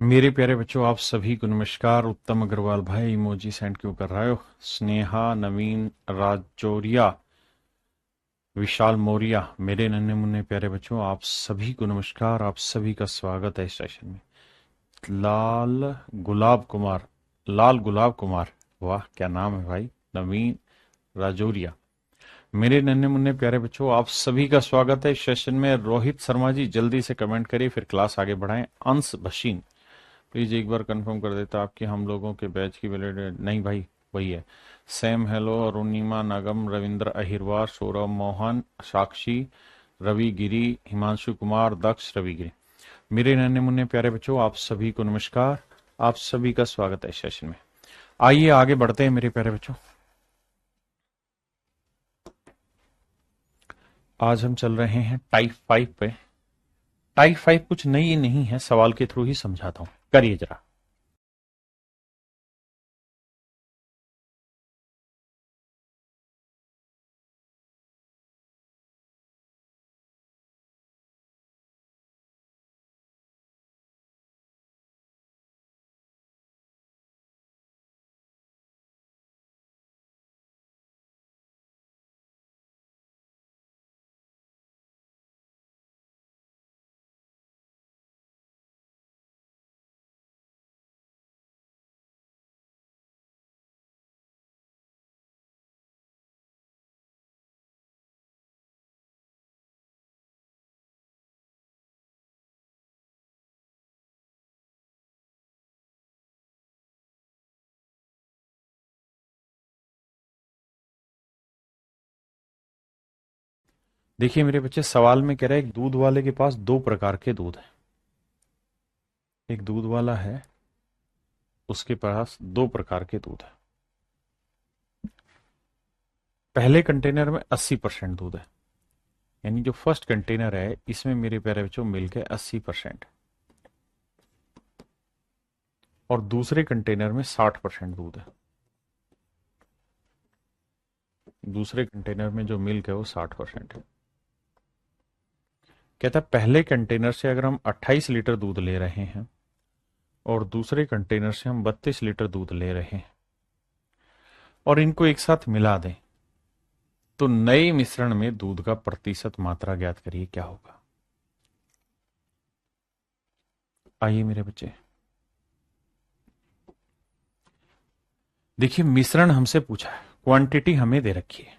मेरे प्यारे बच्चों, आप सभी को नमस्कार। उत्तम अग्रवाल भाई इमोजी सेंड क्यों कर रहे हो? स्नेहा, नवीन, राजौरिया, विशाल मौर्य, मेरे नन्हे मुन्ने प्यारे बच्चों, आप सभी को नमस्कार। आप सभी का स्वागत है इस सेशन में। लाल गुलाब कुमार, लाल गुलाब कुमार, वाह क्या नाम है भाई। नवीन, राजौरिया, मेरे नन्हे मुन्ने प्यारे बच्चों, आप सभी का स्वागत है इस सेशन में। रोहित शर्मा जी जल्दी से कमेंट करिए, फिर क्लास आगे बढ़ाएं। अंश भसीन, प्लीज एक बार कंफर्म कर देता आपके हम लोगों के बैच की वैलिड नहीं भाई, वही है। सैम हेलो, अरुणिमा नगम, रविंद्र अहिरवार, सौरभ मोहन, साक्षी, रवि गिरी, हिमांशु कुमार, दक्ष, रवि गिरी, मेरे नन्हे मुन्ने प्यारे बच्चों, आप सभी को नमस्कार। आप सभी का स्वागत है इस सेशन में। आइए आगे बढ़ते हैं मेरे प्यारे बच्चों। आज हम चल रहे हैं टाइप 5 पे। टाइप 5 कुछ नई नहीं है, सवाल के थ्रू ही समझाता हूं, करिए जरा। देखिए मेरे बच्चे, सवाल में कह रहा है एक दूध वाले के पास दो प्रकार के दूध है। एक दूध वाला है, उसके पास दो प्रकार के दूध है। पहले कंटेनर में 80% दूध है, यानी जो फर्स्ट कंटेनर है इसमें मेरे प्यारे बच्चों मिल्क है 80%। और दूसरे कंटेनर में 60% दूध है। दूसरे कंटेनर में जो मिल्क है वो 60% है। कहता है पहले कंटेनर से अगर हम 28 लीटर दूध ले रहे हैं और दूसरे कंटेनर से हम 32 लीटर दूध ले रहे हैं और इनको एक साथ मिला दें, तो नए मिश्रण में दूध का प्रतिशत मात्रा ज्ञात करिए, क्या होगा? आइए मेरे बच्चे, देखिए मिश्रण हमसे पूछा है, क्वांटिटी हमें दे रखी है।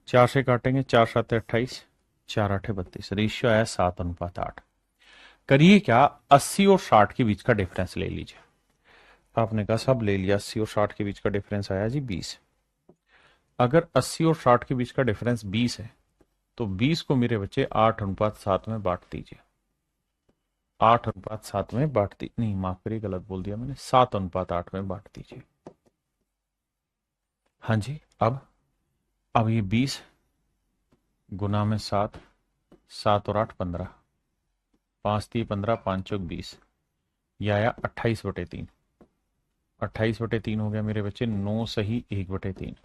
4 से काटेंगे, 4 7 28, 4 8 32, रेशियो आया 7:8। करिए क्या, 80 और 60 के बीच का डिफरेंस ले लीजिए। आपने कहा सब ले लिया, 80 और 60 के बीच का डिफरेंस आया जी 20। अगर 80 और 60 के बीच का डिफरेंस 20 है, तो 20 को मेरे बच्चे 8:7 में बांट दीजिए। 8:7 में बांट दी, नहीं माफ करिए गलत बोल दिया मैंने, 7:8 में बांट दीजिए। हाँ जी, अब ये 20 गुना में 7, 7 और 8 15, 5×3 = 15, 5×4 = 20, यह आया 28/3। 28/3 हो गया मेरे बच्चे 9 सही 1/3,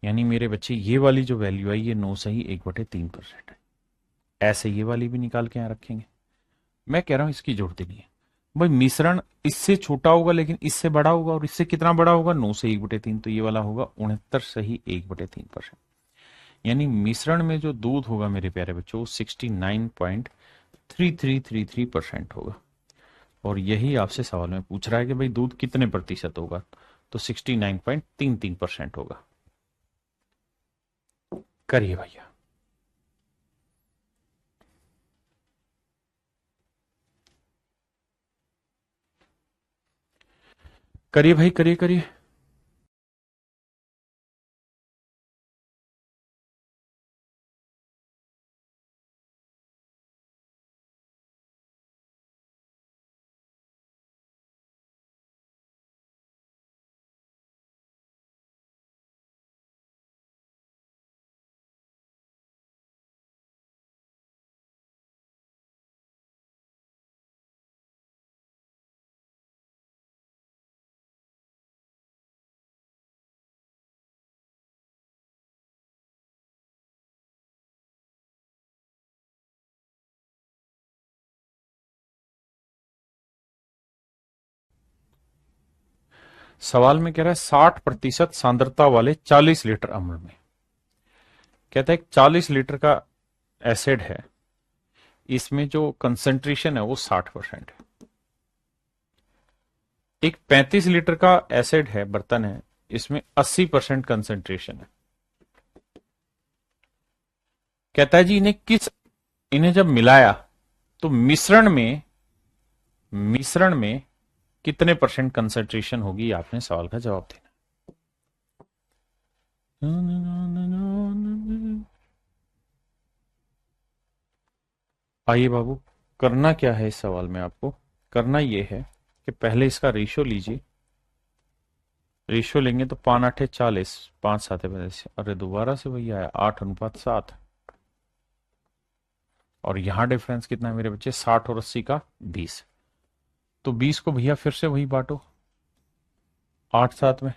यानी मेरे बच्चे ये वाली जो वैल्यू आई ये 9 सही 1/3% है। ऐसे ये वाली भी निकाल के यहां रखेंगे। मैं कह रहा हूं इसकी जरूरत ही नहीं है भाई। मिश्रण इससे छोटा होगा लेकिन इससे बड़ा होगा, और इससे कितना बड़ा होगा? 9 से 1/3, तो ये वाला होगा 69 सही 1/3%। यानी मिश्रण में जो दूध होगा मेरे प्यारे बच्चों 69.3333% होगा। और यही आपसे सवाल में पूछ रहा है कि भाई दूध कितने प्रतिशत होगा, तो 69.33% होगा। करिए भैया। करिए भाई, करिए करिए। सवाल में कह रहा है 60% सांद्रता वाले 40 लीटर अम्ल में, कहता है 40 लीटर का एसिड है, इसमें जो कंसंट्रेशन है वो 60% है। एक 35 लीटर का एसिड है, बर्तन है, इसमें 80% कंसंट्रेशन है। कहता है जी इन्हें जब मिलाया तो मिश्रण में कितने परसेंट कंसंट्रेशन होगी, आपने सवाल का जवाब देना। आइए बाबू, करना क्या है इस सवाल में, आपको करना यह है कि पहले इसका रेशियो लीजिए। रेशियो लेंगे तो 5 8 40, 5 7, अरे दोबारा से वही आया, 8:7। और यहां डिफरेंस कितना है मेरे बच्चे, 60 और 80 का 20। तो 20 को भैया फिर से वही बांटो 8 7 में।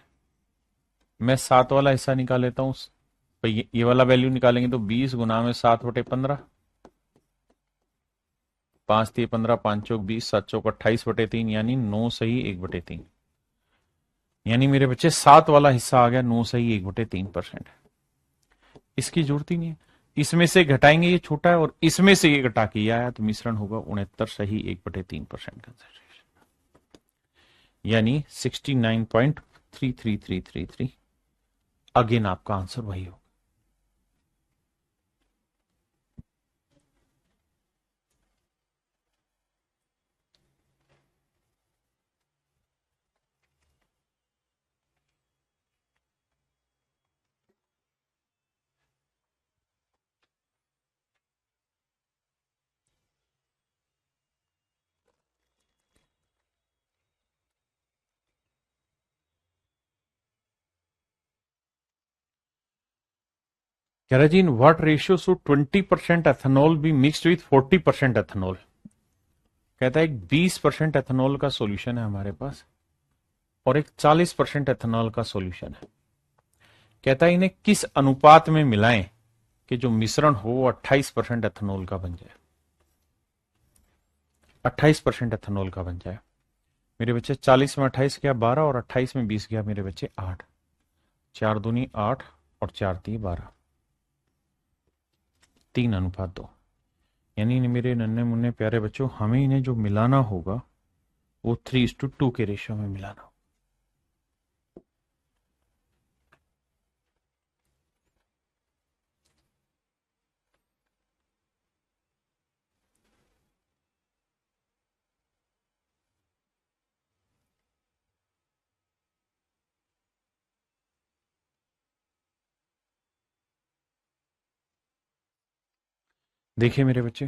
मैं 7 वाला हिस्सा निकाल लेता हूं, तो ये वाला वैल्यू निकालेंगे तो 20 गुना में 7/15, 5×3 = 15, 5×4 = 20, 7×4 = 28/3, यानी 9 सही 1/3। यानी मेरे बच्चे 7 वाला हिस्सा आ गया 9 सही 1/3%। इसकी जरूरत ही नहीं है, इसमें से घटाएंगे, ये छोटा है, और इसमें से ये घटा के ये आया, तो मिश्रण होगा 69 सही 1/3% कंसेंट्रेशन, यानी 69.33333। अगेन आपका आंसर वही होगा। कह रहा जी, in what ratio should 20% ethanol be mixed with 40% ethanol. कहता है एक 20% एथेनॉल का सॉल्यूशन है हमारे पास और एक 40% एथेनॉल का सॉल्यूशन है। कहता है इन्हें किस अनुपात में मिलाएं कि जो मिश्रण हो वो 28% एथेनॉल का बन जाए, 28% एथेनॉल का बन जाए। मेरे बच्चे 40 में 28 गया 12, और 28 में 20 गया मेरे बच्चे 8। 4 दूनी 8 और 4 3 12, 3:2। यानी मेरे नन्हे मुन्ने प्यारे बच्चों, हमें इन्हें जो मिलाना होगा वो 3:2 के रेशियो में मिलाना होगा। देखिए मेरे बच्चे,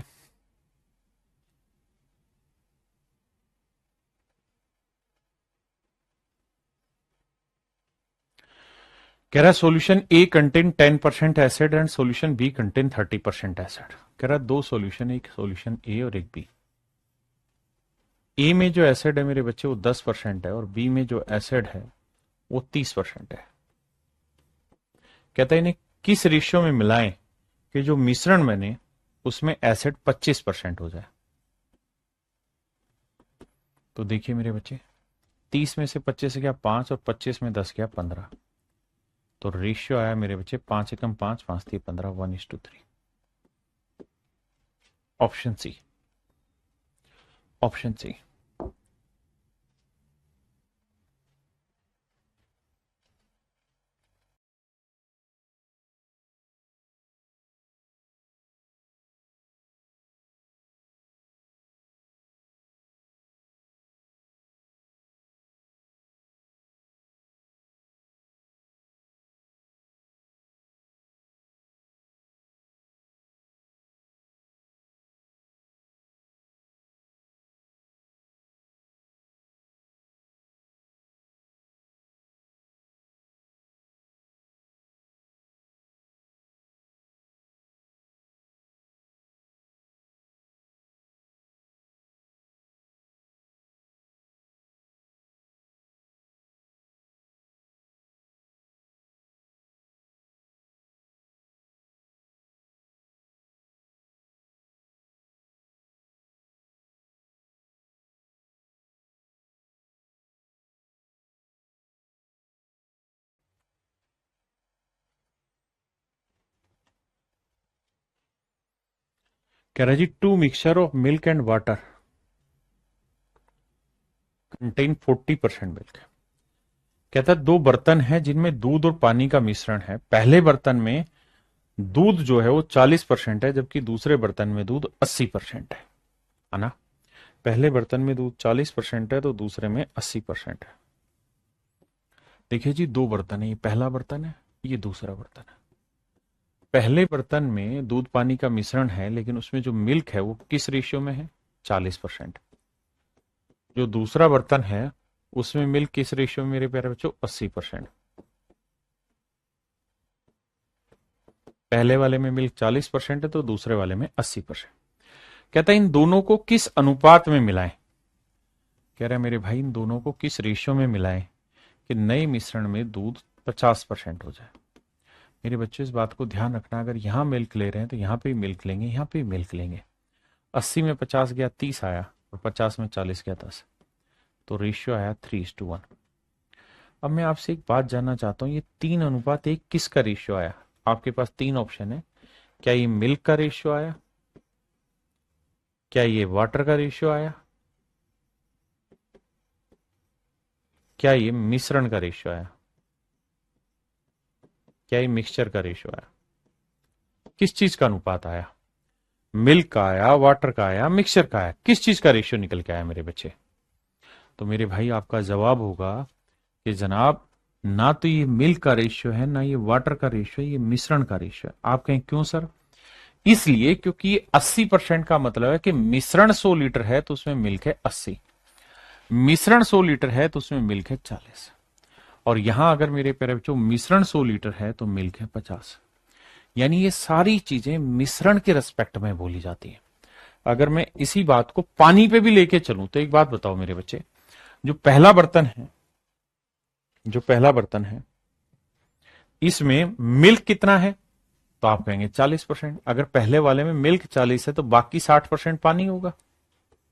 कह रहा है solution A contain 10% acid and solution B contain 30% acid. कह रहा है दो सॉल्यूशन, एक सॉल्यूशन ए और एक बी। ए में जो एसिड है मेरे बच्चे वो 10% है, और बी में जो एसिड है वो 30% है। कहता है इन्हें किस रेशियो में मिलाएं कि जो मिश्रण बने उसमें एसिड 25% हो जाए। तो देखिए मेरे बच्चे, 30 में से 25 गया 5, और 25 में 10 गया 15। तो रेशियो आया मेरे बच्चे 5 एकम 5, 5 3 15, 1:3। Option C, option C. कह रहा है जी 2 mixture of milk and water contain 40% milk. कहता है 2 बर्तन हैं जिनमें दूध और पानी का मिश्रण है। पहले बर्तन में दूध जो है वो 40% है, जबकि दूसरे बर्तन में दूध 80% है ना। पहले बर्तन में दूध 40% है तो दूसरे में 80% है। देखिए जी 2 बर्तन है, ये पहला बर्तन है, ये दूसरा बर्तन है। पहले बर्तन में दूध पानी का मिश्रण है, लेकिन उसमें जो मिल्क है वो किस रेशियो में है? 40%। जो दूसरा बर्तन है उसमें मिल्क किस रेशियो में मेरे प्यारे बच्चों? 80%। पहले वाले में मिल्क 40% है तो दूसरे वाले में 80%। कहता है इन दोनों को किस अनुपात में मिलाएं। कह रहा है मेरे भाई इन दोनों को किस रेशियो में मिलाएं कि नए मिश्रण में दूध 50% हो जाए। मेरे बच्चों इस बात को ध्यान रखना, अगर यहां मिल्क ले रहे हैं तो यहां पे मिल्क लेंगे, यहां पे मिल्क लेंगे। 80 में 50 गया 30 आया, और 50 में 40 गया 10, तो रेशियो आया 3:1। अब मैं आपसे एक बात जानना चाहता हूं, ये 3:1 किसका रेशियो आया? आपके पास 3 ऑप्शन है। क्या ये मिल्क का रेशियो आया? क्या ये वाटर का रेशियो आया? क्या ये मिश्रण का रेशियो आया? क्या ये मिक्सचर का रेशियो आया? किस चीज का अनुपात आया? मिल्क का आया, वाटर का आया, मिक्सचर का आया? किस चीज का रेशियो निकल के आया मेरे बच्चे? तो मेरे भाई आपका जवाब होगा कि जनाब ना तो ये मिल्क का रेशियो है, ना ये वाटर का रेशियो है, ये मिश्रण का रेशियो है। आप कहें क्यों सर? इसलिए क्योंकि ये 80% का मतलब है कि मिश्रण 100 लीटर है तो उसमें मिल्क है 80, मिश्रण 100 लीटर है तो उसमें मिल्क है 40, और यहां अगर मेरे प्यारे बच्चों मिश्रण 100 लीटर है तो मिल्क है 50। यानी ये सारी चीजें मिश्रण के रेस्पेक्ट में बोली जाती है। अगर मैं इसी बात को पानी पे भी लेके चलूं तो एक बात बताओ मेरे बच्चे, जो पहला बर्तन है, जो पहला बर्तन है इसमें मिल्क कितना है? तो आप कहेंगे 40%। अगर पहले वाले में मिल्क 40 है तो बाकी 60% पानी होगा।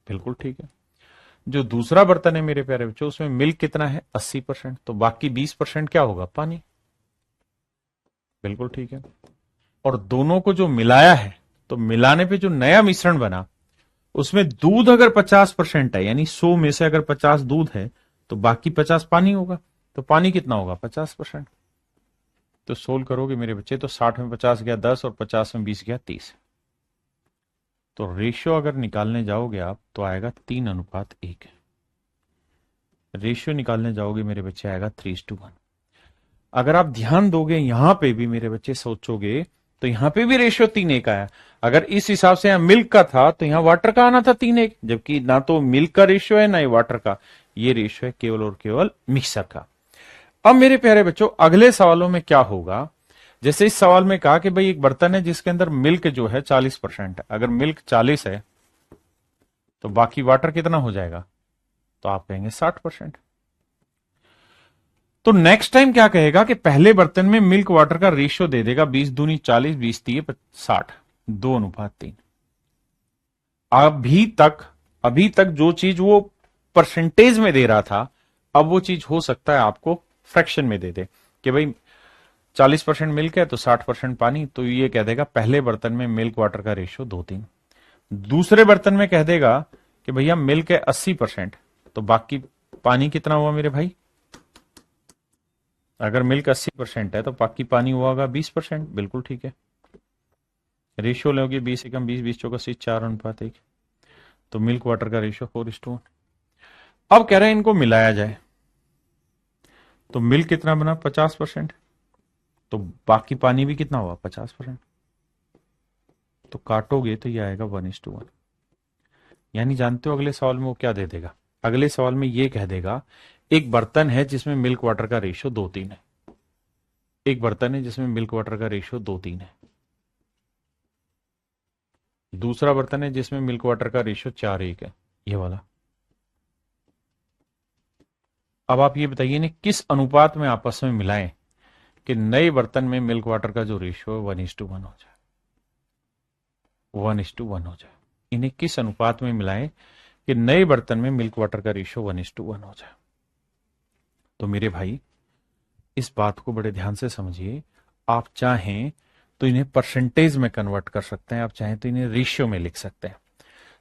बिल्कुल ठीक है। जो दूसरा बर्तन है मेरे प्यारे बच्चों उसमें मिल्क कितना है? 80%, तो बाकी 20% क्या होगा? पानी। बिल्कुल ठीक है। और दोनों को जो मिलाया है तो मिलाने पे जो नया मिश्रण बना उसमें दूध अगर 50% है, यानी 100 में से अगर 50 दूध है तो बाकी 50 पानी होगा। तो पानी कितना होगा? 50%। तो सोल्व करोगे मेरे बच्चे तो 60 में 50 गया 10 और 50 में 20 गया 30। तो रेशियो अगर निकालने जाओगे आप तो आएगा 3:1। रेशियो निकालने जाओगे मेरे बच्चे आएगा 3:1। अगर आप ध्यान दोगे यहां पे भी मेरे बच्चे सोचोगे तो यहां पे भी रेशियो 3:1 आया। अगर इस हिसाब से यहां मिल्क का था तो यहां वाटर का आना था 3:1, जबकि ना तो मिल्क का रेशियो है ना ही वाटर का, ये रेशियो है केवल और केवल मिक्सर का। अब मेरे प्यारे बच्चों अगले सवालों में क्या होगा, जैसे इस सवाल में कहा कि भाई एक बर्तन है जिसके अंदर मिल्क जो है 40% है। अगर मिल्क 40 है तो बाकी वाटर कितना हो जाएगा? तो आप कहेंगे 60%। तो नेक्स्ट टाइम क्या कहेगा कि पहले बर्तन में मिल्क वाटर का रेशियो दे देगा 20 दूनी 40, 20 तीय 60, 2:3। अभी तक जो चीज वो परसेंटेज में दे रहा था, अब वो चीज हो सकता है आपको फ्रैक्शन में दे दे कि भाई 40% मिल्क है तो 60% पानी। तो ये कह देगा पहले बर्तन में मिल्क वाटर का रेशियो 2:3। दूसरे बर्तन में कह देगा कि भैया मिल्क है 80%, तो बाकी पानी कितना हुआ मेरे भाई? अगर मिल्क 80% है तो बाकी पानी हुआ होगा 20%। बिल्कुल ठीक है। रेशियो लोगे 20 एकम 20, 20 चौका 80, 4:1। तो मिल्क वाटर का रेशियो 4:1। अब कह रहे हैं इनको मिलाया जाए तो मिल्क कितना बना? 50%, तो बाकी पानी भी कितना हुआ? 50%। तो काटोगे तो ये आएगा 1:1। यानी जानते हो अगले सवाल में वो क्या दे देगा? अगले सवाल में ये कह देगा एक बर्तन है जिसमें मिल्क वाटर का रेशियो 2:3 है। एक बर्तन है जिसमें मिल्क वाटर का रेशियो 2:3 है। दूसरा बर्तन है जिसमें मिल्क वाटर का रेशियो 4:1 है, ये वाला। अब आप ये बताइए ना किस अनुपात में आपस में मिलाएं कि नए बर्तन में मिल्क वाटर का जो रेशियो है 1:1 हो जाए, 1:1 हो जाए। इन्हें किस अनुपात में मिलाएं कि नए बर्तन में मिल्क वाटर का रेशियो 1:1 हो जाए? तो मेरे भाई इस बात को बड़े ध्यान से समझिए। आप चाहें तो इन्हें परसेंटेज में कन्वर्ट कर सकते हैं, आप चाहें तो इन्हें रेशियो में लिख सकते हैं।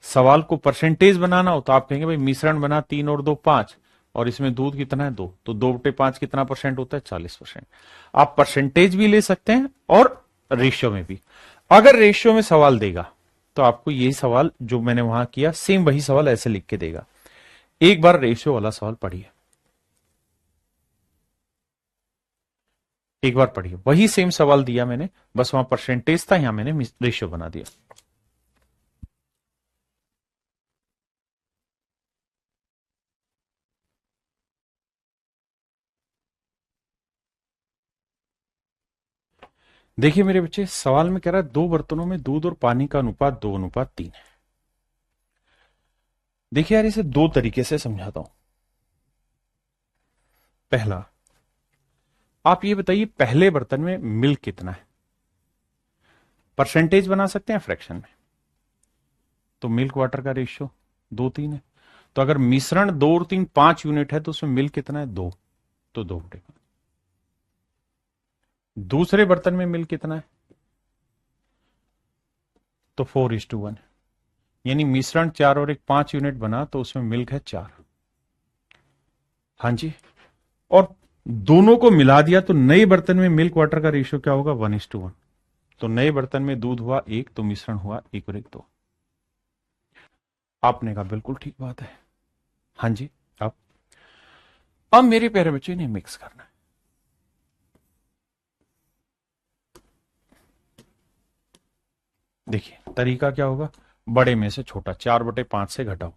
सवाल को परसेंटेज बनाना हो तो आप कहेंगे भाई मिश्रण बना 3 और 2 5, और इसमें दूध कितना है 2, तो 2/5 कितना परसेंट होता है 40%। आप परसेंटेज भी ले सकते हैं और रेशियो में भी। अगर रेशियो में सवाल देगा तो आपको यही सवाल जो मैंने वहां किया सेम वही सवाल ऐसे लिख के देगा। एक बार रेशियो वाला सवाल पढ़िए, एक बार पढ़िए, वही सेम सवाल दिया मैंने, बस वहां परसेंटेज था, यहां मैंने रेशियो बना दिया। देखिए मेरे बच्चे, सवाल में कह रहा है 2 बर्तनों में दूध और पानी का अनुपात 2:3 है। देखिए यार, इसे दो तरीके से समझाता हूं। पहला, आप ये बताइए पहले बर्तन में मिल्क कितना है, परसेंटेज बना सकते हैं फ्रैक्शन में, तो मिल्क वाटर का रेशियो 2:3 है। तो अगर मिश्रण 2 और 3 5 यूनिट है तो उसमें मिल्क कितना है 2, तो 2/5। दूसरे बर्तन में मिल्क कितना है, तो 4:1, यानी मिश्रण 4 और 1 5 यूनिट बना तो उसमें मिल्क है 4। हाँ जी, और दोनों को मिला दिया तो नए बर्तन में मिल्क वाटर का रेशियो क्या होगा 1:1। तो नए बर्तन में दूध हुआ 1, तो मिश्रण हुआ 1 और 1 2। आपने कहा बिल्कुल ठीक बात है। हाँ जी, अब मेरे प्यारे बच्चे ने मिक्स करना है। देखिए तरीका क्या होगा, बड़े में से छोटा 4/5 से घटाओ,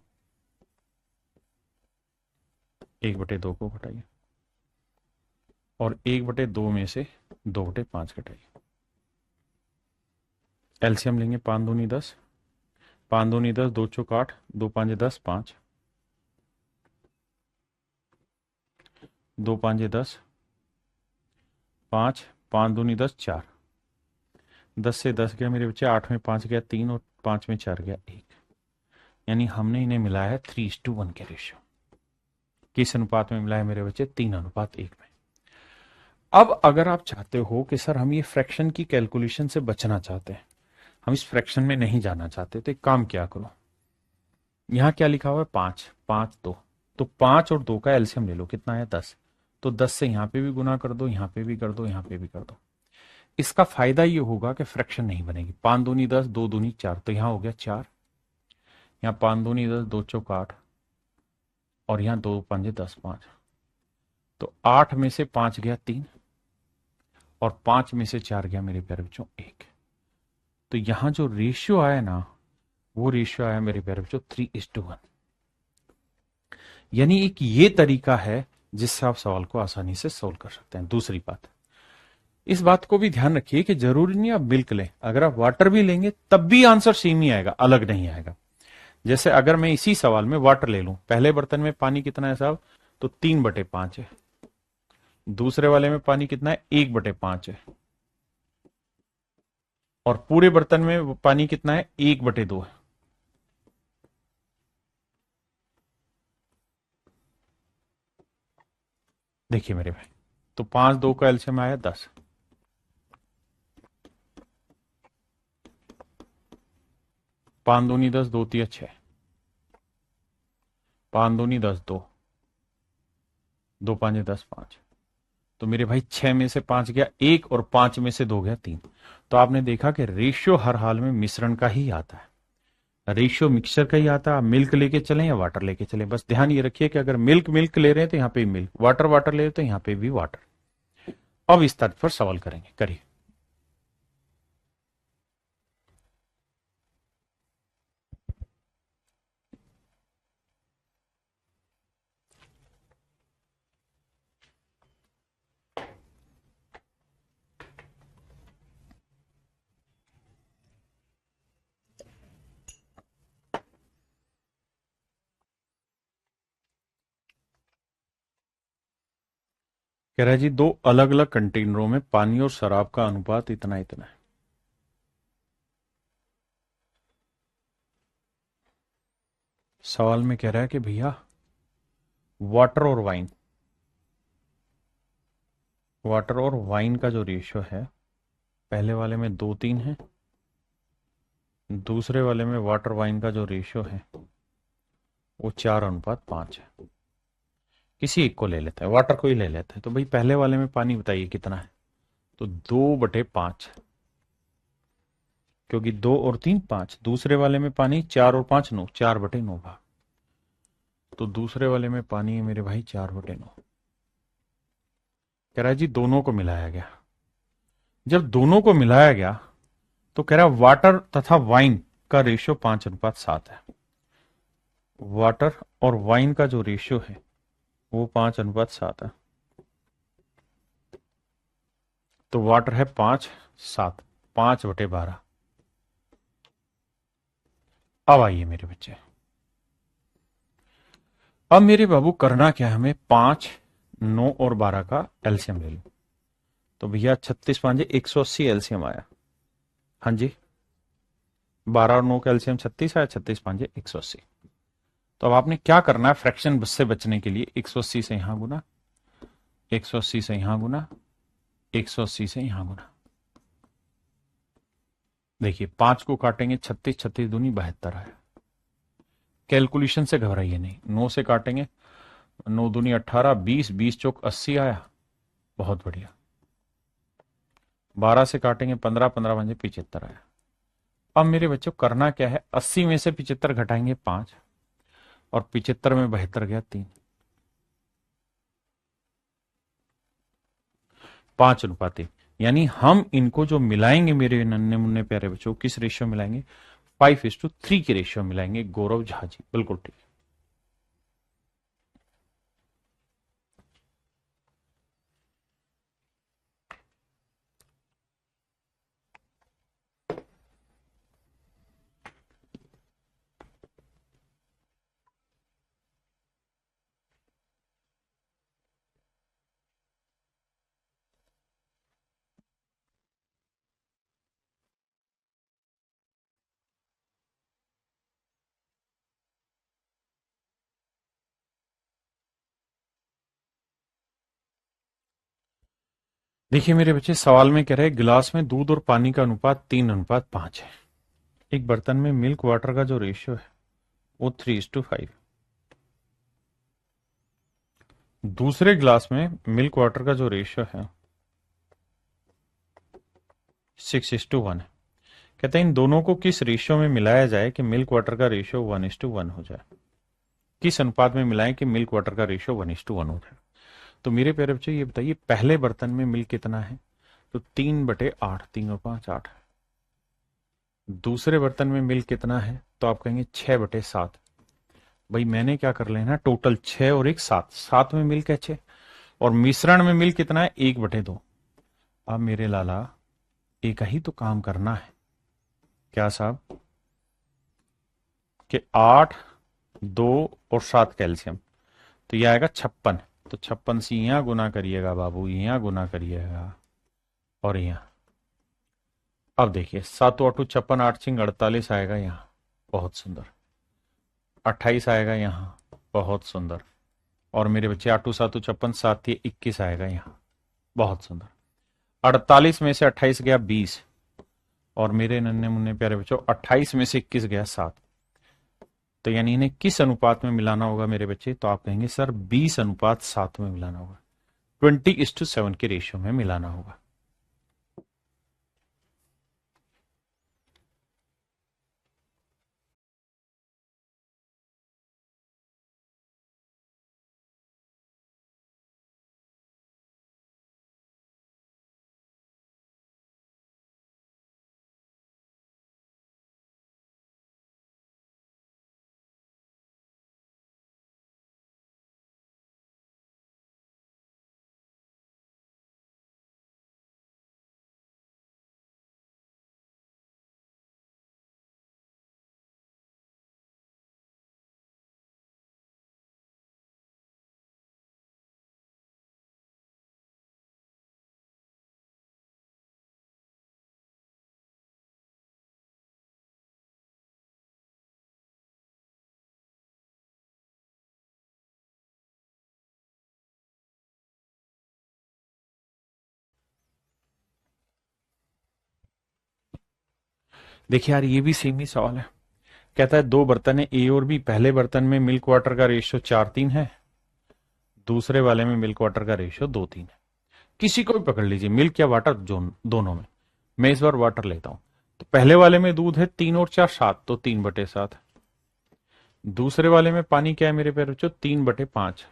1/2 को घटाइए, और 1/2 में से 2/5 घटाइए। एलसीएम लेंगे, 5 दूनी 10, 5 दूनी 10, 2 चौक 8, 2 5 10, 5, 2 5 10, 5, 5 दूनी 10, 4, 10 से 10 गया मेरे बच्चे, 8 में 5 गया 3, और 5 में 4 गया 1, यानी हमने इन्हें मिलाया है 3:1 के रेशियो। किस अनुपात में मिला है मेरे बच्चे, 3:1 में। अब अगर आप चाहते हो कि सर हम ये फ्रैक्शन की कैलकुलेशन से बचना चाहते हैं, हम इस फ्रैक्शन में नहीं जाना चाहते, तो एक काम क्या करो, यहां क्या लिखा हुआ है 5 5 2, तो 5 और 2 का एलसीएम ले लो, कितना है 10, तो 10 से यहां पे भी गुना कर दो, यहां पे भी कर दो, यहां पे भी कर दो। इसका फायदा ये होगा कि फ्रैक्शन नहीं बनेगी, 5 दूनी 10, 2 दूनी 4, तो यहां हो गया 4, यहाँ 5 दूनी 10, 2 चौक 8, और यहाँ 2 5 10 5, तो 8 में से 5 गया 3, और 5 में से 4 गया मेरे प्यारे बच्चों 1। तो यहां जो रेशियो आया ना, वो रेशियो आया मेरे प्यारे बच्चों 3:1। यानी एक ये तरीका है जिससे आप सवाल को आसानी से सोल्व कर सकते हैं। दूसरी बात, इस बात को भी ध्यान रखिए कि जरूरी नहीं आप मिल्क लें, अगर आप वाटर भी लेंगे तब भी आंसर सेम ही आएगा, अलग नहीं आएगा। जैसे अगर मैं इसी सवाल में वाटर ले लूं, पहले बर्तन में पानी कितना है साहब, तो 3/5 है, दूसरे वाले में पानी कितना है 1/5 है, और पूरे बर्तन में पानी कितना है 1/2 है। देखिए मेरे भाई, तो 5 2 का एलसीएम आया 10, 5 दूनी 10, 2 तिया 6, 5 दूनी 10 2, 2 5 10 5, तो मेरे भाई 6 में से 5 गया 1, और 5 में से 2 गया 3। तो आपने देखा कि रेशियो हर हाल में मिश्रण का ही आता है, रेशियो मिक्सचर का ही आता है। आप मिल्क लेके चलें या वाटर लेके चलें, बस ध्यान ये रखिए कि अगर मिल्क मिल्क ले रहे हैं तो यहाँ पे मिल्क, वाटर वाटर ले रहे हैं तो यहाँ पे भी वाटर। अब इस तर्ज पर सवाल करेंगे, करिए। कह रहा है जी, दो अलग अलग कंटेनरों में पानी और शराब का अनुपात इतना इतना है। सवाल में कह रहा है कि भैया वाटर और वाइन, वाटर और वाइन का जो रेशियो है पहले वाले में 2:3 है, दूसरे वाले में वाटर वाइन का जो रेशियो है वो 4:5 है। किसी एक को ले लेते हैं, वाटर को ही ले लेते हैं। तो भाई पहले वाले में पानी बताइए कितना है, तो 2/5, क्योंकि 2 और 3 5। दूसरे वाले में पानी 4 और 5 9, 4/9 भाग। तो दूसरे वाले में पानी है मेरे भाई 4/9। कह रहा है जी दोनों को मिलाया गया। जब दोनों को मिलाया गया तो कह रहा है वाटर तथा वाइन का रेशियो 5:7 है। वाटर और वाइन का जो रेशियो है वो 5:7 है। तो वाटर है 5/7, 5/12। अब आइए मेरे बच्चे, अब मेरे बाबू करना क्या है, हमें 5, 9 और 12 का एलसीएम ले लो। तो भैया 36 5 180 एलसीएम आया। हाँ जी, 12 और 9 का एलसीएम 36 आया, 36 5 180। तो अब आपने क्या करना है, फ्रैक्शन से बचने के लिए 180 से यहां गुना, 180 से यहां गुना, 180 से यहां गुना। देखिए 5 को काटेंगे 36, 36 दूनी 72 आया। कैलकुलेशन से घबराइए नहीं, 9 से काटेंगे 9 दूनी 18, 20, 20 चौक 80 आया, बहुत बढ़िया। 12 से काटेंगे 15, 15 पंजे 75 आया। अब मेरे बच्चों करना क्या है, 80 में से 75 घटाएंगे 5, और 75 में 72 गया 3, 5:3। यानी हम इनको जो मिलाएंगे मेरे नन्हे मुन्ने प्यारे बच्चों, किस रेशियो मिलाएंगे, 5:3 के रेशियो मिलाएंगे। गौरव झा जी बिल्कुल ठीक। देखिए मेरे बच्चे, सवाल में कह रहे हैं गिलास में दूध और पानी का अनुपात 3:5 है। एक बर्तन में मिल्क वाटर का जो रेशियो है वो 3:5। दूसरे गिलास में मिल्क वाटर का जो रेशियो है 6:1 है। कहते हैं इन दोनों को किस रेशियो में मिलाया जाए कि मिल्क वाटर का रेशियो 1:1 हो जाए। किस अनुपात में मिलाएं कि मिल्क वाटर का रेशियो 1:1 हो जाए। तो मेरे प्यारे बच्चों ये बताइए, पहले बर्तन में मिल्क कितना है, तो 3/8, 3 और 5 8। दूसरे बर्तन में मिल्क कितना है, तो आप कहेंगे 6/7। भाई मैंने क्या कर लेना, टोटल 6 और 1 7, 7 में मिल्क है 6, और मिश्रण में मिल्क कितना है 1/2। अब मेरे लाला एक ही तो काम करना है, क्या साहब, कि 8, 2 और 7 कैल्शियम, तो यह आएगा 56। तो 56 से यहां गुना करिएगा बाबू, यहां गुना करिएगा, और यहां। अब देखिए 7 8 56, 8 6 48 आएगा यहां, बहुत सुंदर। 28 आएगा यहां, बहुत सुंदर। और मेरे बच्चे 8 2 7 56, 7 21 आएगा यहां, बहुत सुंदर। 48 में से 28 गया 20, और मेरे नन्हे मुन्ने प्यारे बच्चों 28 में से 21 गया 7। तो यानी इन्हें किस अनुपात में मिलाना होगा मेरे बच्चे, तो आप कहेंगे सर 20:7 में मिलाना होगा, 20:7 के रेशियो में मिलाना होगा। देखिए यार, ये भी सेम ही सवाल है। कहता है दो बर्तन है ए और बी, पहले बर्तन में मिल्क वाटर का रेशियो 4:3 है, दूसरे वाले में मिल्क वाटर का रेशियो 2:3 है। किसी को भी पकड़ लीजिए, मिल्क या वाटर दोनों में। मैं इस बार वाटर लेता हूं। तो पहले वाले में दूध है 3 और 4 7, तो 3/7। दूसरे वाले में पानी क्या है मेरे प्यारे बच्चों, 3/5।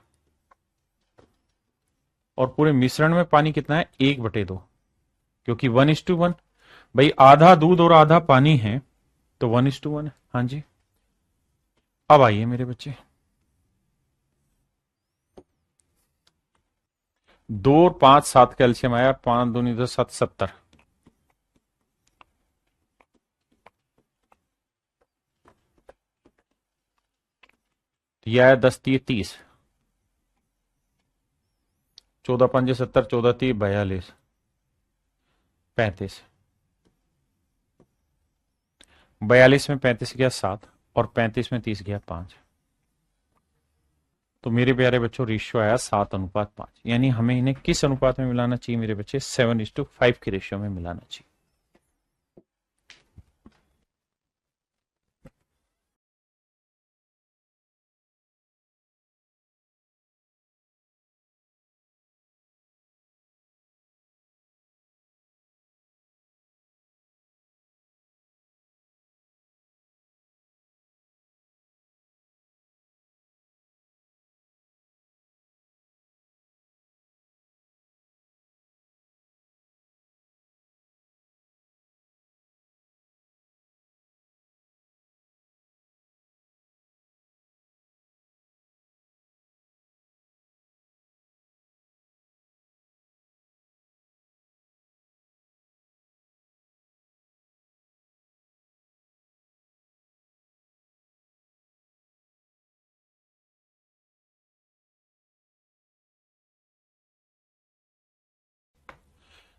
और पूरे मिश्रण में पानी कितना है, 1/2, क्योंकि 1:1। भाई आधा दूध और आधा पानी है, तो 1:1 है। हाँ जी, अब आइए मेरे बच्चे। 2 और 5 7 कैल्शियम आया, 5 दूनी 10 7 70। यह आया 10 × 3 = 30, 14 × 5 = 70, 14 × 3 = 42, 35। 42 में 35 गया 7, और 35 में 30 गया 5। तो मेरे प्यारे बच्चों रेशियो आया 7:5। यानी हमें इन्हें किस अनुपात में मिलाना चाहिए मेरे बच्चे, 7:5 की रेशियो में मिलाना चाहिए।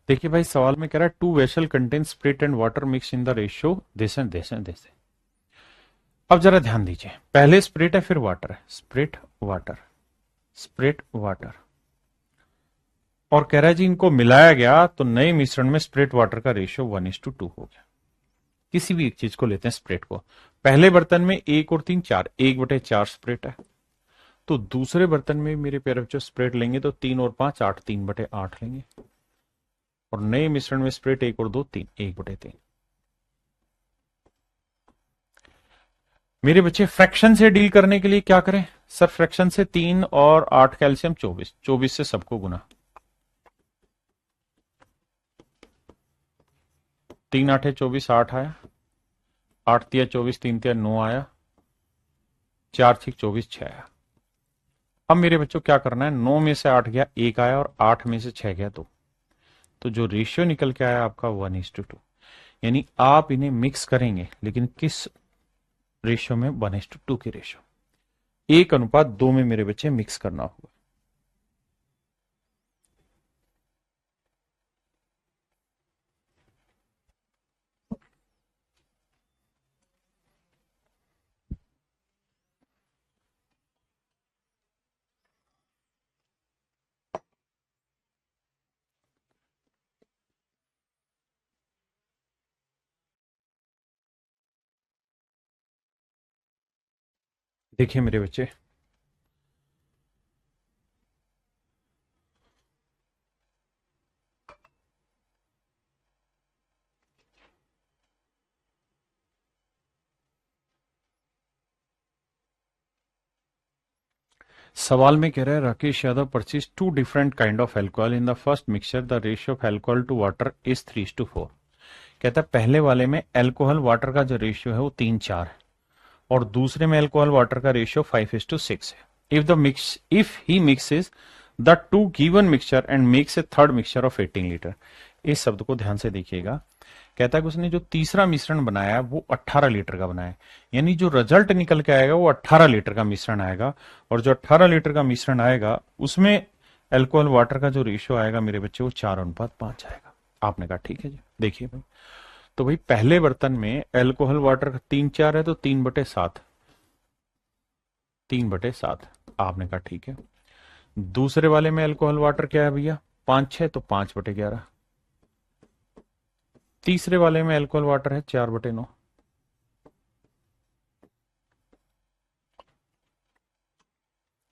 देखिए भाई, सवाल में कह रहा है two vessel contain spirit and water mix in the ratio this and this and this. अब जरा ध्यान दीजिए, पहले स्प्रिट है फिर वाटर है, स्प्रिट वाटर, स्प्रिट वाटर। और कह रहा है जी इनको मिलाया गया तो नए मिश्रण में स्प्रिट वाटर का रेशियो 1:2 हो गया। किसी भी एक चीज को लेते हैं स्प्रिट को। पहले बर्तन में 1 और 3 4, 1/4 स्प्रिट है। तो दूसरे बर्तन में मेरे प्यारे बच्चों स्प्रिट लेंगे तो 3 और 5 8, 3/8 लेंगे। और नए मिश्रण में स्प्रिट 1 और 2 3, 1/3। मेरे बच्चे फ्रैक्शन से डील करने के लिए क्या करें सर, फ्रैक्शन से 3 और 8 कैल्शियम 24, 24 से सबको गुना। 3 × 8 = 24, 8 आया। 8 × 3 = 24, 3 × 3 = 9 आया। 4 × 6 = 24, 6 आया। अब मेरे बच्चों क्या करना है, 9 में से 8 गया 1 आया, और 8 में से 6 गया 2। तो जो रेशियो निकल के आया आपका 1:2। यानी आप इन्हें मिक्स करेंगे, लेकिन किस रेशियो में, 1:2 की रेशियो। 1:2 में मेरे बच्चे मिक्स करना होगा। देखिए मेरे बच्चे, सवाल में कह रहा है Rakesh Yadav purchase 2 different kind of alcohol in the first mixture, the ratio of alcohol to water is 3:4। कहता है पहले वाले में अल्कोहल वाटर का जो रेशियो है वो 3:4 है, और दूसरे में अल्कोहल वाटर का रेशियो 5:6 है। If he mixes the two given mixture and makes a third mixture of 18 litre. इस शब्द को ध्यान से देखिएगा। कहता है कि उसने जो तीसरा मिश्रण बनाया है वो 18 लीटर का बनाया है। यानी जो रिजल्ट निकल के आएगा वो 18 लीटर का मिश्रण आएगा, और जो 18 लीटर का मिश्रण आएगा उसमें अल्कोहल वाटर का जो रेशियो आएगा मेरे बच्चे वो 4:5 आएगा। आपने कहा ठीक है जी। देखिए भाई, तो भाई पहले बर्तन में अल्कोहल वाटर 3:4 है, तो 3/7, 3/7। आपने कहा ठीक है। दूसरे वाले में अल्कोहल वाटर क्या है भैया, 5:6, तो 5/11। तीसरे वाले में अल्कोहल वाटर है 4/9।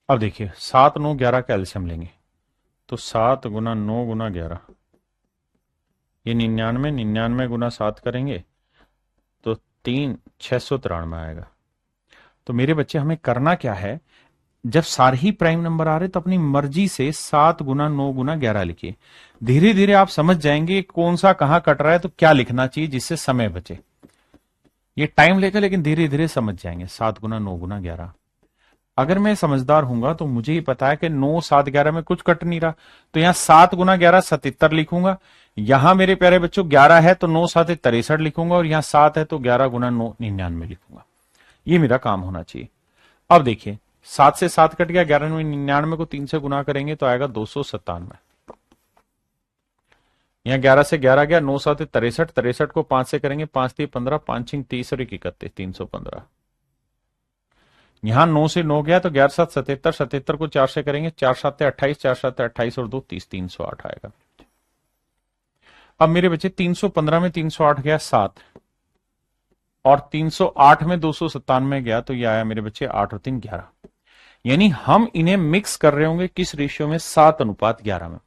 अब देखिए 7 9 11 का एलसीएम लेंगे तो 7 × 9 × 11, ये 99, 99 गुना 7 करेंगे तो 693 आएगा। तो मेरे बच्चे हमें करना क्या है, जब सारे ही प्राइम नंबर आ रहे तो अपनी मर्जी से 7 × 9 × 11 लिखिए। धीरे धीरे आप समझ जाएंगे कौन सा कहां कट रहा है तो क्या लिखना चाहिए जिससे समय बचे। ये टाइम लेकर लेकिन धीरे धीरे समझ जाएंगे। 7 × 9 × 11, अगर मैं समझदार हूंगा तो मुझे ही पता है कि 9 7 11 में कुछ कट नहीं रहा, तो यहां 7 × 11 77 लिखूंगा। यहां मेरे प्यारे बच्चों 11 है तो 9 7 63 लिखूंगा, और यहां 7 है तो 11 × 9 99 लिखूंगा। ये मेरा काम होना चाहिए। अब देखिए 7 से 7 कट गया, 11 को 3 से गुना करेंगे तो आएगा 297। यहाँ 11 से 11 गया, 9 7 63, 63 को 5 से करेंगे, 5 3 15, 5 6 30 और 31, 315। यहां 9 से 9 गया तो 11 7 77, 77 को 4 से करेंगे, 4 7 28, 4 7 28 और 2 30, 308 आएगा। अब मेरे बच्चे 315 में 308 गया 7, और 308 में 297 गया तो ये आया मेरे बच्चे 8 और 3 11। यानी हम इन्हें मिक्स कर रहे होंगे किस रेशियो में, 7:11 में।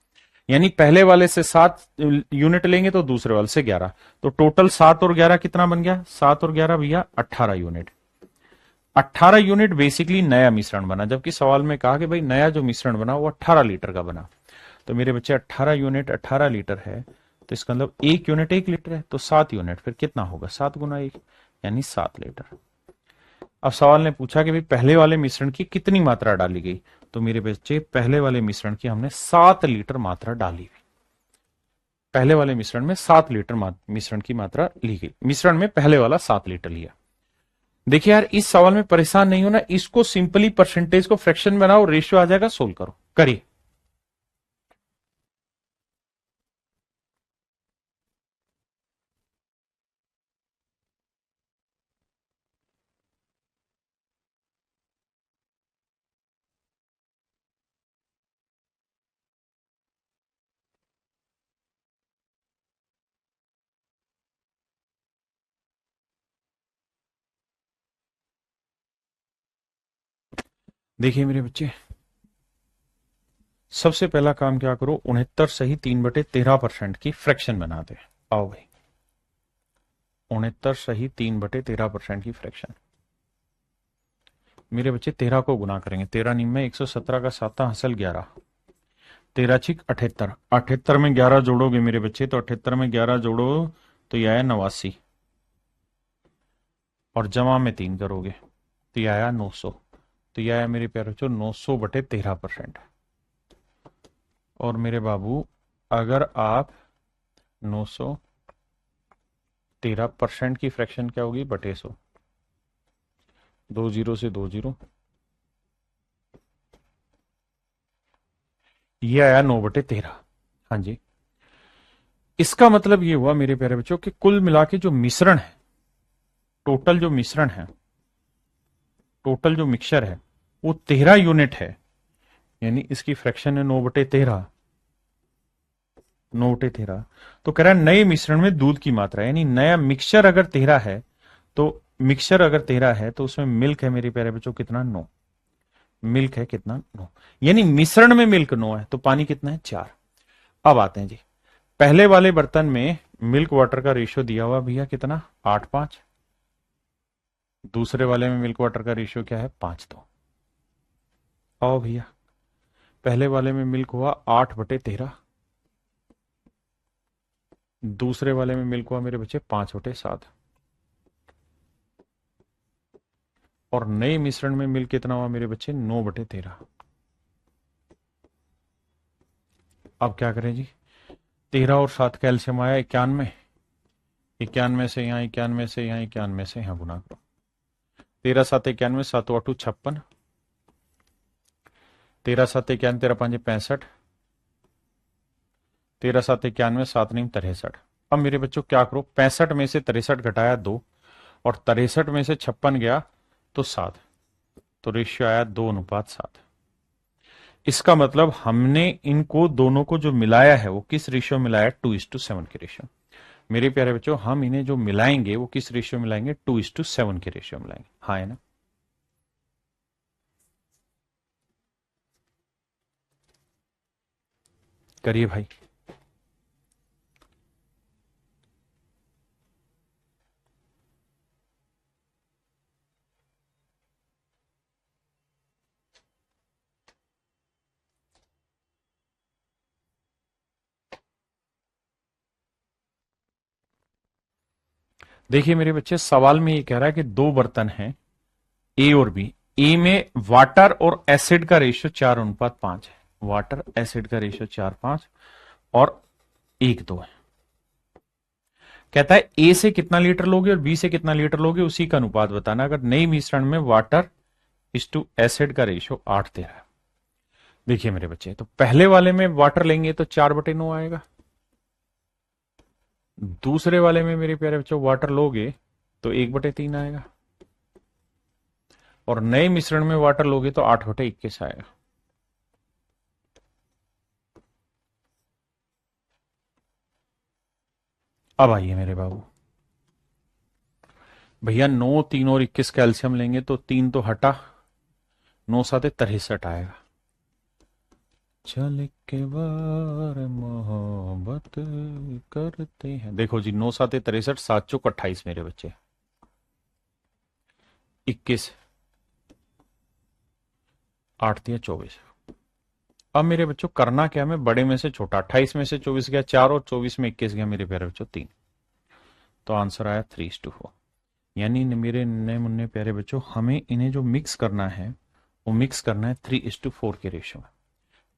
यानी पहले वाले से 7 यूनिट लेंगे तो दूसरे वाले से 11, तो टोटल 7 और 11 कितना बन गया, 7 और 11 भैया 18 यूनिट। 18 यूनिट बेसिकली नया मिश्रण बना, जबकि सवाल में कहा कि भाई नया जो मिश्रण बना वो 18 लीटर का बना। तो मेरे बच्चे 18 यूनिट 18 लीटर है, तो इसका मतलब 1 यूनिट 1 लीटर है, तो 7 यूनिट फिर कितना होगा, 7 × 1 यानी 7 लीटर। अब सवाल ने पूछा कि भाई पहले वाले मिश्रण की कितनी मात्रा डाली गई, तो मेरे बच्चे पहले वाले मिश्रण की हमने 7 लीटर मात्रा डाली हुई। पहले वाले मिश्रण में 7 लीटर मिश्रण की मात्रा ली गई, मिश्रण में पहले वाला 7 लीटर लिया। देखिए यार इस सवाल में परेशान नहीं होना, इसको सिंपली परसेंटेज को फ्रैक्शन बनाओ, रेशियो आ जाएगा, सोल्व करो, करिए। देखिए मेरे बच्चे, सबसे पहला काम क्या करो, 69 सही 3/13% की फ्रैक्शन बना दे। आओ भाई 69 सही 3/13% की फ्रैक्शन। मेरे बच्चे 13 को गुना करेंगे, 13 निम्न 117 का 7 हासिल 11, 13 छिक 78, 78 में 11 जोड़ोगे मेरे बच्चे तो 78 में 11 जोड़ो तो यह आया 89, और जमा में 3 करोगे तो यह आया 900। तो यह आया मेरे प्यारे बच्चों 900/13%। और मेरे बाबू अगर आप 913% की फ्रैक्शन क्या होगी, बटे 100, 2 0 से 2 0, ये आया 9/13। हाँ जी, इसका मतलब ये हुआ मेरे प्यारे बच्चों कि कुल मिला के जो मिश्रण है, टोटल जो मिश्रण है, टोटल जो मिक्सचर है वो 13 यूनिट है। यानी इसकी फ्रैक्शन है 9/13, 9/13। तो कह रहा है नए मिश्रण में दूध की मात्रा, यानी नया मिक्सचर अगर 13 है तो मिक्सचर अगर 13 है तो उसमें मिल्क है मेरे प्यारे बच्चों कितना, 9। मिल्क है कितना, 9। यानी मिश्रण में मिल्क 9 है, तो पानी कितना है, 4। अब आते हैं जी, पहले वाले बर्तन में मिल्क वाटर का रेशियो दिया हुआ भैया कितना, 8:5। दूसरे वाले में मिल्क वाटर का रेशियो क्या है, 5:2। आओ भैया पहले वाले में मिल्क हुआ 8/13, दूसरे वाले में मिल्क हुआ मेरे बच्चे 5/7, और नए मिश्रण में मिल्क कितना हुआ मेरे बच्चे, 9/13। अब क्या करें जी, 13 और 7 का एलसीएम आया 91, 91 से यहाँ, 91 से यहाँ, 91 से यहाँ गुना करो, 13 7 91, 7 8 56, 13 7 91, 13 5 65, 13 7 91, 7 9 63। अब मेरे बच्चों क्या करो, 65 में से 63 घटाया 2, और 63 में से 56 गया तो 7, तो रेशियो आया 2:7। इसका मतलब हमने इनको दोनों को जो मिलाया है वो किस रेशियो मिलाया, 2:7 के रेशियो। मेरे प्यारे बच्चों हम इन्हें जो मिलाएंगे वो किस रेशियो मिलाएंगे, 2:7 के रेशियो मिलाएंगे। हाँ है ना। करिए भाई। देखिए मेरे बच्चे, सवाल में ये कह रहा है कि दो बर्तन हैं, ए और बी। ए में वाटर और एसिड का रेशियो 4:5 है। वाटर एसिड का रेशियो 4:5 और 1:2 है। कहता है ए से कितना लीटर लोगे और बी से कितना लीटर लोगे, उसी का अनुपात बताना। अगर नई मिश्रण में वाटर इस टू एसिड का रेशियो 8 दे रहा है। देखिए मेरे बच्चे, तो पहले वाले में वाटर लेंगे तो 4/9 आएगा। दूसरे वाले में मेरे प्यारे बच्चों वाटर लोगे तो 1/3 आएगा। और नए मिश्रण में वाटर लोगे तो 8/21 आएगा। अब आइए मेरे बाबू भैया, 9, 3 और 21 कैल्शियम लेंगे तो 3 तो हटा, 9 7 63 आएगा। चल के बार मोहब्बत करते हैं। देखो जी, 9 7 63, 7 चौक 28 मेरे बच्चे, 21, 8 दिया 24। अब मेरे बच्चों करना क्या, मैं बड़े में से छोटा, 28 में से 24 गया 4 और 24 में 21 गया मेरे प्यारे बच्चों 3। तो आंसर आया 3:4। यानी मेरे नए मुन्ने प्यारे बच्चों, हमें इन्हें जो मिक्स करना है वो मिक्स करना है 3:4 के रेशियो में।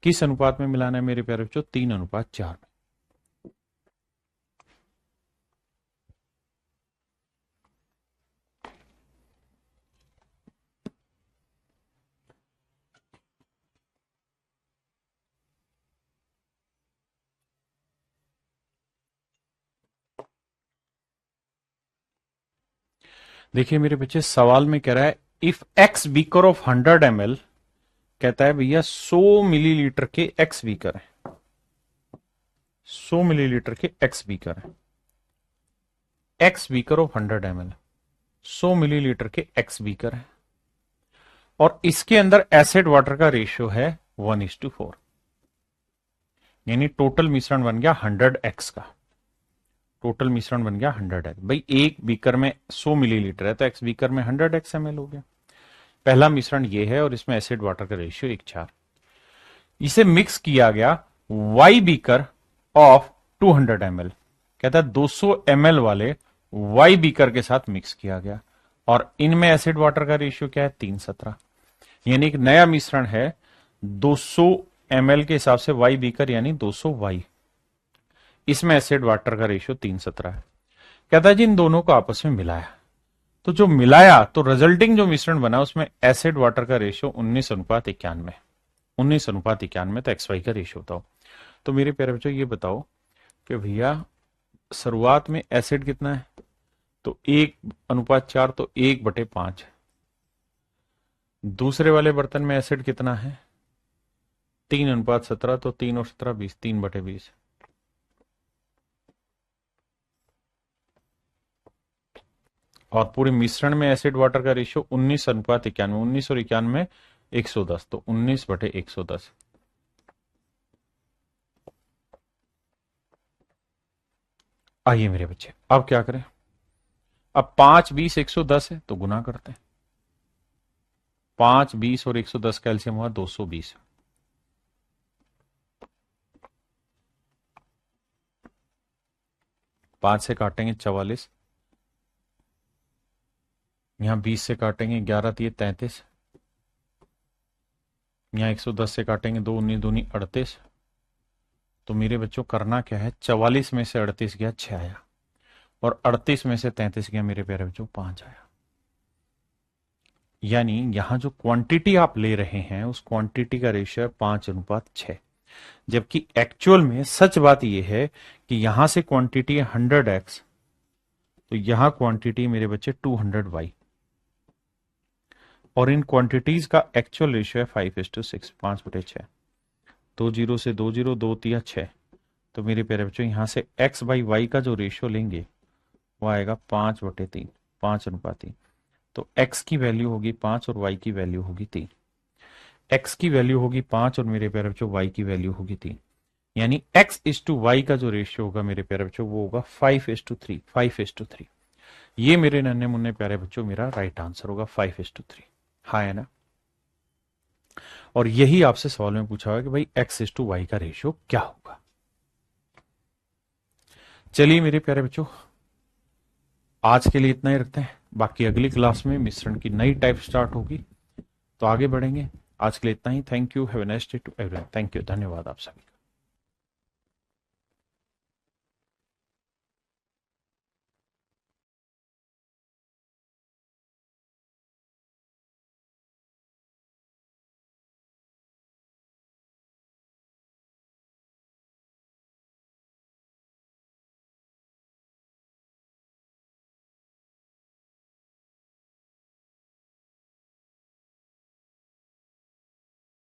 किस अनुपात में मिलाना है मेरे प्यारे बच्चों? 3:4 में। देखिए मेरे बच्चे, सवाल में कह रहा है if x beaker of 100 ml, कहता है भैया 100 मिलीलीटर के एक्स बीकर है, 100 मिलीलीटर के एक्स बीकर है, x beaker of 100 ml, 100 millilitre के एक्स बीकर है, और इसके अंदर एसिड वाटर का रेशियो है 1:4। यानी टोटल मिश्रण बन गया 100x का। टोटल मिश्रण बन गया 100x। भाई एक बीकर में 100 मिलीलीटर है तो एक्स बीकर में 100x ml हो गया। पहला मिश्रण ये है और इसमें एसिड वाटर का रेशियो 1:4। इसे मिक्स किया गया वाई बीकर ऑफ 200 ml, कहता है 200 ml वाले वाई बीकर के साथ मिक्स किया गया, और इनमें एसिड वाटर का रेशियो क्या है? 3:17। यानी एक नया मिश्रण है 200 ml के हिसाब से वाई बीकर, यानी 200 वाई, इसमें एसिड वाटर का रेशियो 3:17 है। कहता है जी इन दोनों को आपस में मिलाया, तो जो मिलाया तो रिजल्टिंग जो मिश्रण बना उसमें एसिड वाटर का रेशियो 19:91, 19:91, तो एक्स वाई का रेशियो बताओ। तो मेरे प्यारे बच्चों ये बताओ कि भैया शुरुआत में एसिड कितना है? तो 1:4, तो 1/5। दूसरे वाले बर्तन में एसिड कितना है? 3:17, तो 3 और 17 20, 3/20। और पूरे मिश्रण में एसिड वाटर का रेशियो 19:91, 19 और 91 110, तो 19/110। आइए मेरे बच्चे, अब क्या करें? अब 5 20 110 है तो गुना करते हैं। 5 20 और 110 कैल्शियम हुआ 220। 5 से काटेंगे 44, यहां 20 से काटेंगे 11 दिए 33, यहां 110 से काटेंगे 2 19 दूनी 38। तो मेरे बच्चों करना क्या है, 44 में से 38 गया 6 आया, और 38 में से 33 गया मेरे प्यारे बच्चों 5 आया। यानी यहां जो क्वांटिटी आप ले रहे हैं उस क्वांटिटी का रेशियो है 5:6। जबकि एक्चुअल में सच बात यह है कि यहां से क्वांटिटी है 100x, तो यहां क्वांटिटी मेरे बच्चे 200y, और इन क्वांटिटीज का एक्चुअल रेशियो है 5:6, 5/6। 2 0 से 2 0, 2 तिया 6। तो मेरे प्यारे बच्चों यहां से x बाई वाई का जो रेशियो लेंगे वो आएगा 5/3, 5:3। तो x की वैल्यू होगी 5 और y की वैल्यू होगी 3। x की वैल्यू होगी 5 और मेरे प्यारे बच्चों y की वैल्यू होगी 3। यानी x/y का जो रेशियो होगा मेरे प्यारे बच्चों वो होगा 5:3, 5:3। ये मेरे नन्हे मुन्ने प्यारे बच्चों मेरा राइट आंसर होगा 5:3। हाँ है ना। और यही आपसे सवाल में पूछा हुआ कि भाई x/y का रेशियो क्या होगा। चलिए मेरे प्यारे बच्चों, आज के लिए इतना ही रखते हैं। बाकी अगली क्लास में मिश्रण की नई टाइप स्टार्ट होगी, तो आगे बढ़ेंगे। आज के लिए इतना ही। Thank you. Have a nice day to everyone. Thank you. धन्यवाद आप सभी।